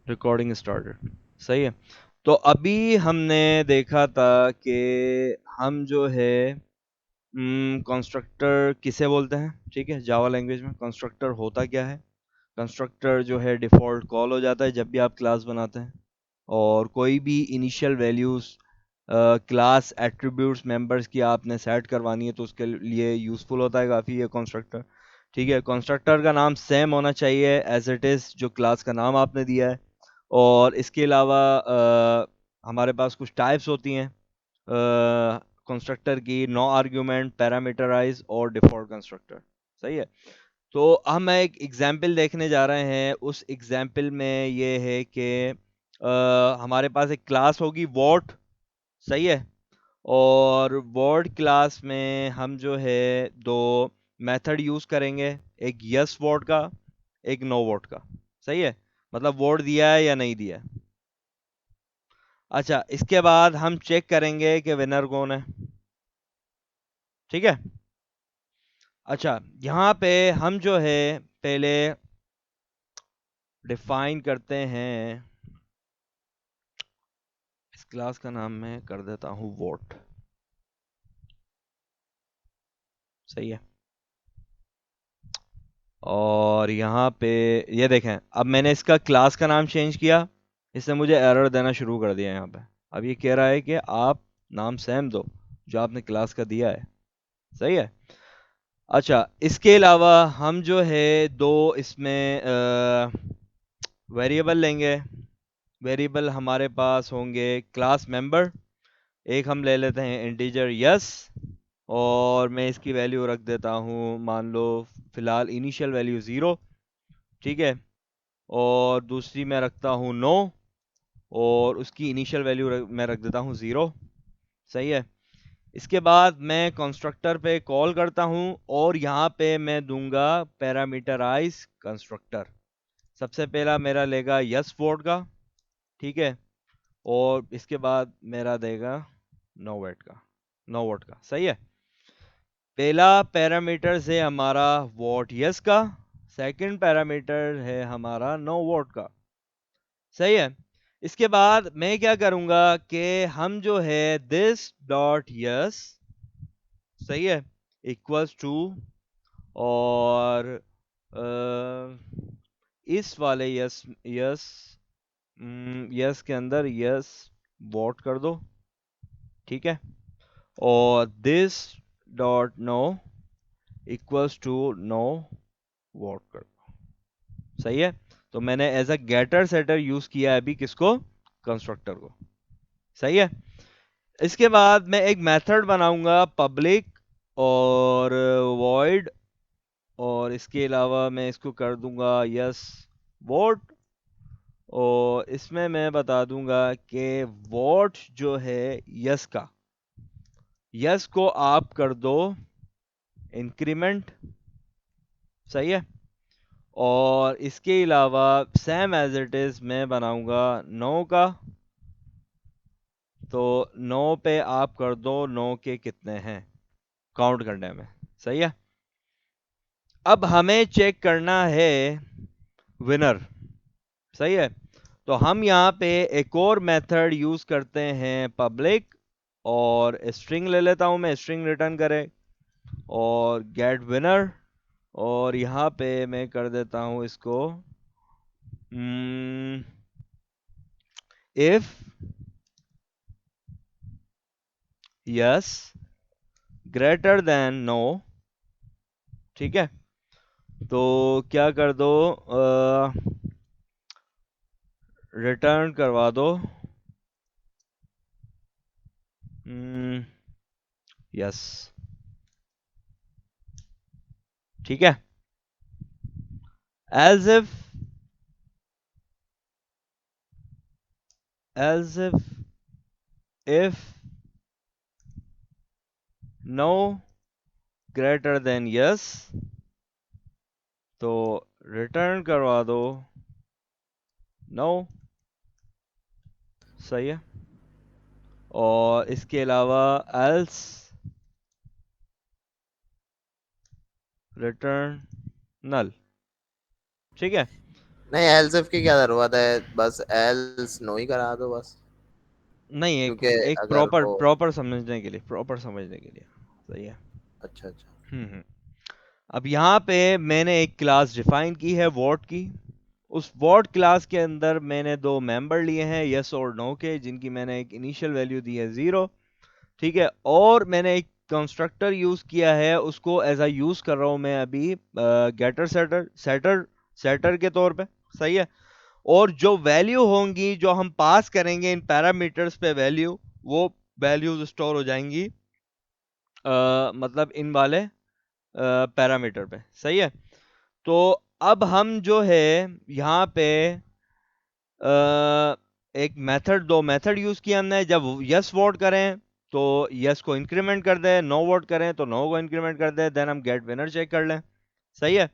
Recording started. सही है। तो अभी हमने देखा था कि हम जो है कंस्ट्रक्टर किसे बोलते हैं। ठीक है, जावा लैंग्वेज में कंस्ट्रक्टर होता क्या है। कंस्ट्रक्टर जो है डिफ़ॉल्ट कॉल हो जाता है जब भी आप क्लास बनाते हैं, और कोई भी initial values class attributes members की आपने सेट करवानी है तो उसके लिए यूज़फुल होता है काफ़ी ये कंस्ट्रक्टर। ठीक है, कंस्ट्रक्टर का नाम सेम होना चाहिए एज इट इज़ जो क्लास का नाम आपने दिया है। और इसके अलावा हमारे पास कुछ टाइप्स होती हैं कंस्ट्रक्टर की: नो आर्ग्यूमेंट, पैरामीटराइज और डिफॉल्ट कंस्ट्रक्टर। सही है। तो हम एक एग्जाम्पल देखने जा रहे हैं। उस एग्जाम्पल में ये है कि हमारे पास एक क्लास होगी वॉट। सही है। और वॉट क्लास में हम जो है दो मेथड यूज करेंगे, एक यस वॉट का, एक नो वॉट का। सही है, मतलब वोट दिया है या नहीं दिया है। अच्छा, इसके बाद हम चेक करेंगे कि विनर कौन है। ठीक है। अच्छा, यहाँ पे हम जो है पहले डिफाइन करते हैं। इस क्लास का नाम मैं कर देता हूँ वोट। सही है। और यहाँ पे ये देखें, अब मैंने इसका क्लास का नाम चेंज किया, इसने मुझे एरर देना शुरू कर दिया यहाँ पे। अब ये कह रहा है कि आप नाम सेम दो जो आपने क्लास का दिया है। सही है। अच्छा, इसके अलावा हम जो है दो इसमें वेरिएबल लेंगे। वेरिएबल हमारे पास होंगे क्लास मेंबर। एक हम ले लेते हैं इंटीजर यस, और मैं इसकी वैल्यू रख देता हूँ, मान लो फिलहाल इनिशियल वैल्यू ज़ीरो। ठीक है। और दूसरी मैं रखता हूँ नो, और उसकी इनिशियल वैल्यू मैं रख देता हूँ ज़ीरो। सही है। इसके बाद मैं कंस्ट्रक्टर पे कॉल करता हूँ, और यहाँ पे मैं दूंगा पैरामीटराइज कंस्ट्रक्टर। सबसे पहला मेरा लेगा यस वोट का। ठीक है। और इसके बाद मेरा देगा नो वोट का। सही है। पहला पैरामीटर है हमारा वोट यस का, सेकंड पैरामीटर है हमारा नो वोट का। सही है। इसके बाद मैं क्या करूंगा कि हम जो है दिस डॉट यस, सही है, इक्वल्स टू, और इस वाले यस यस यस के अंदर यस वोट कर दो। ठीक है। और this dot no equals to no vote कर दो। सही है। तो मैंने as a getter setter use किया है अभी किसको, कंस्ट्रक्टर को। सही है। इसके बाद मैं एक मेथड बनाऊंगा पब्लिक और वॉइड, और इसके अलावा मैं इसको कर दूंगा यस वोट। और इसमें मैं बता दूंगा कि वोट जो है यस का, यस को आप कर दो इंक्रीमेंट। सही है। और इसके अलावा सेम एज इट इज मैं बनाऊंगा नो का, तो नो पे आप कर दो नो के कितने हैं काउंट करने में। सही है। अब हमें चेक करना है विनर। सही है। तो हम यहाँ पे एक और मेथड यूज करते हैं पब्लिक, और स्ट्रिंग ले लेता हूँ मैं, स्ट्रिंग रिटर्न करे, और गेट विनर। और यहाँ पे मैं कर देता हूँ इसको if yes greater than no. ठीक है। तो क्या कर दो, रिटर्न करवा दो यस। ठीक है। As if as if no greater than yes, तो रिटर्न करवा दो नो। सही है। और इसके अलावा एल्स रिटर्न नल। ठीक है। नहीं, एल्स इफ की क्या जरूरत है, बस एल्स नो ही करा दो बस। नहीं, एक क्योंकि एक अगर प्रॉपर वो, प्रॉपर समझने के लिए, प्रॉपर समझने के लिए। सही है। अच्छा अच्छा। हम्म। अब यहाँ पे मैंने एक क्लास डिफाइन की है वॉट की। उस वॉट क्लास के अंदर मैंने दो मेंबर लिए हैं यस और नो के, जिनकी मैंने एक इनिशियल वैल्यू दी है 0। ठीक है, और मैंने एक कंस्ट्रक्टर यूज किया है, उसको एज अ यूज कर रहा हूं मैं अभी गेटर सेटर सेटर सेटर के तौर पे। सही है। और जो वैल्यू होंगी जो हम पास करेंगे इन पैरामीटर्स पे वैल्यू, वो वैल्यूज स्टोर हो जाएंगी मतलब इन वाले पैरामीटर पे। सही है। तो अब हम जो है यहाँ पे एक मेथड, दो मेथड यूज किया हमने। जब यस वोट करें तो यस को इंक्रीमेंट कर दें, नो वोट करें तो नो को इंक्रीमेंट कर दें, देन हम गेट विनर चेक कर लें। सही है।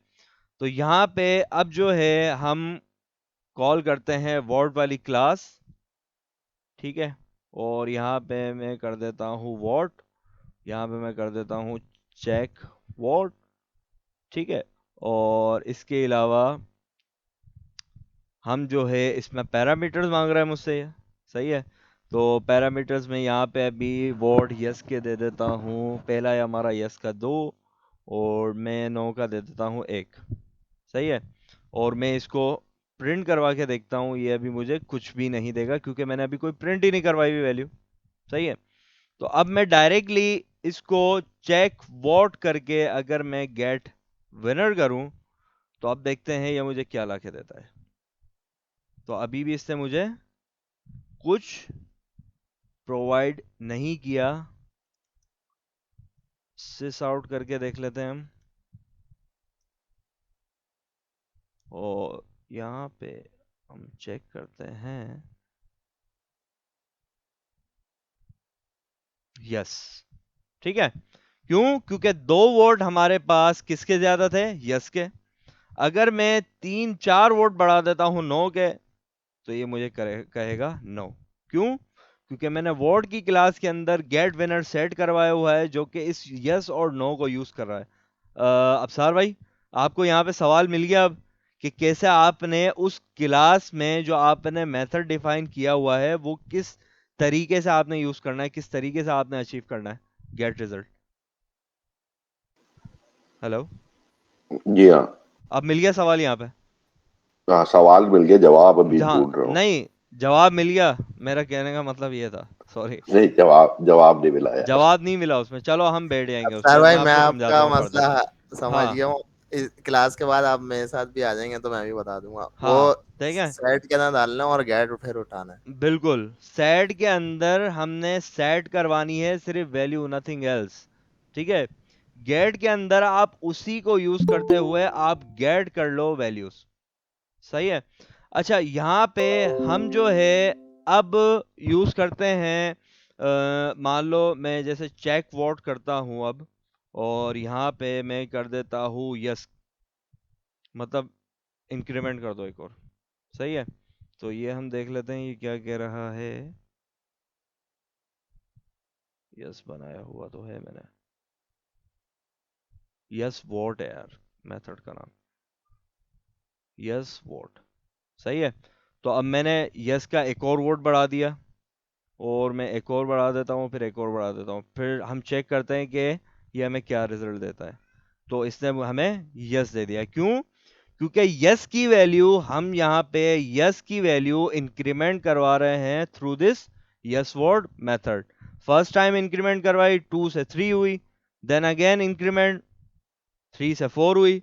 तो यहाँ पे अब जो है हम कॉल करते हैं वोट वाली क्लास। ठीक है। और यहाँ पे मैं कर देता हूँ वोट, यहाँ पे मैं कर देता हूँ चेक वोट। ठीक है। और इसके अलावा हम जो है इसमें पैरामीटर्स मांग रहा है मुझसे ये। सही है। तो पैरामीटर्स में यहाँ पे अभी वोट यस के दे देता हूँ, पहला है हमारा यस का 2, और मैं नो का दे देता हूँ 1। सही है। और मैं इसको प्रिंट करवा के देखता हूँ, ये अभी मुझे कुछ भी नहीं देगा क्योंकि मैंने अभी कोई प्रिंट ही नहीं करवाई हुई वैल्यू। सही है। तो अब मैं डायरेक्टली इसको चेक वोट करके अगर मैं गेट विनर करूं, तो अब देखते हैं ये मुझे क्या ला के देता है। तो अभी भी इसने मुझे कुछ प्रोवाइड नहीं किया। सिस आउट करके देख लेते हैं हम। और यहाँ पे हम चेक करते हैं, यस। ठीक है। क्यों? क्योंकि दो वोट हमारे पास किसके ज्यादा थे? यस के। अगर मैं 3 4 वोट बढ़ा देता हूं नो के, तो ये मुझे कहेगा नो। क्यों? क्योंकि मैंने वोट की क्लास के अंदर गेट विनर सेट करवाया हुआ है जो कि इस यस और नो को यूज कर रहा है। अबसार भाई, आपको यहाँ पे सवाल मिल गया अब कि कैसे आपने उस क्लास में जो आपने मेथड डिफाइन किया हुआ है वो किस तरीके से आपने यूज करना है, किस तरीके से आपने अचीव करना है गेट रिजल्ट। हेलो। जी हाँ। अब मिल गया सवाल यहाँ पे? हाँ, सवाल मिल गया, जवाब अभी जहाँ ढूंढ रहा हूँ। नहीं, जवाब मिल गया। मेरा कहने का मतलब ये था, सॉरी। नहीं, जवाब जवाब नहीं मिला यार। जवाब नहीं मिला उसमें, चलो हम बैठ जाएंगे उस अफसार पर, मैं भाई, मैं आपको समझाता आपका हूँ फर्दर। मसला समझ हाँ। गया हूँ। इस क्लास के बाद आप मेरे साथ भी आ जाएंगे तो मैं भी बता दूंगा वो। हाँ। ठीक है। सेट के अंदर डालना और गेट फिर उठाना है। बिल्कुल। सेट के अंदर हमने सेट करवानी है सिर्फ वैल्यू, नथिंग एल्स। ठीक है। गेट के अंदर आप उसी को यूज करते हुए आप गेट कर लो वैल्यूज। सही है। अच्छा, यहाँ पे हम जो है अब यूज करते हैं, मान लो मैं जैसे चेक वोट करता हूँ अब, और यहाँ पे मैं कर देता हूँ यस, मतलब इंक्रीमेंट कर दो एक और। सही है। तो ये हम देख लेते हैं ये क्या कह रहा है। यस बनाया हुआ तो है मैंने, यस वोट है यार मेथड का नाम, यस वोट। सही है। तो अब मैंने यस का एक और वोट बढ़ा दिया, और मैं एक और बढ़ा देता हूँ, फिर एक और बढ़ा देता हूँ, फिर हम चेक करते हैं कि ये हमें क्या रिजल्ट देता है। तो इसने हमें यस दे दिया। क्यों? क्योंकि यस की वैल्यू, हम यहाँ पे यस की वैल्यू इंक्रीमेंट करवा रहे हैं through this yes word method. First time increment करवाई 2 से 3 हुई, देन अगेन इंक्रीमेंट 3 से 4 हुई,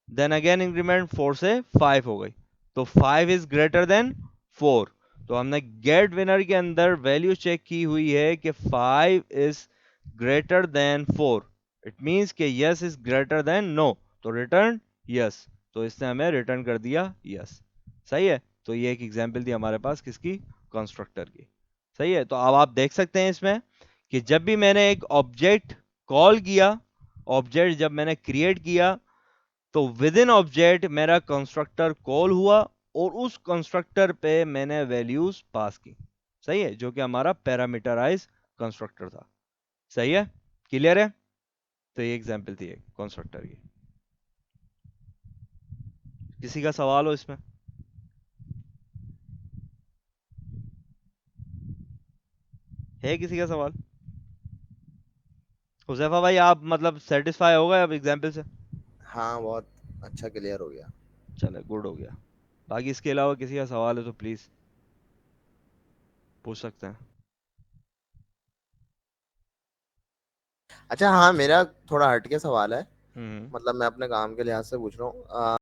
देन अगेन इंक्रीमेंट 4 से 5 हो गई। तो 5 इज ग्रेटर देन 4। तो हमने गेट विनर के अंदर वैल्यू चेक की हुई है कि 5 is greater than 4। It means कि yes is greater than no, तो रिटर्न यस। तो इसने हमें रिटर्न कर दिया यस। सही है। तो ये एक एग्जांपल थी हमारे पास किसकी? कंस्ट्रक्टर की। सही है। तो अब आप देख सकते हैं इसमें कि जब भी मैंने एक ऑब्जेक्ट कॉल किया, ऑब्जेक्ट जब मैंने क्रिएट किया, तो विद इन ऑब्जेक्ट मेरा कंस्ट्रक्टर कॉल हुआ, और उस कंस्ट्रक्टर पे मैंने वैल्यूज पास की। सही है, जो कि हमारा पैरामीटराइज कंस्ट्रक्टर था। सही है। क्लियर है। तो ये एग्जांपल थी एक कंस्ट्रक्टर की। किसी का सवाल हो इसमें? है किसी का सवाल? हुजैफा भाई आप मतलब सेटिस्फाई हो गए अब एग्जाम्पल से? हाँ बहुत अच्छा क्लियर हो गया। चले गुड हो गया। बाकी इसके अलावा किसी का सवाल है तो प्लीज पूछ सकते हैं। अच्छा हाँ, मेरा थोड़ा हटके सवाल है, हम्म। मतलब मैं अपने काम के लिहाज से पूछ रहा हूँ।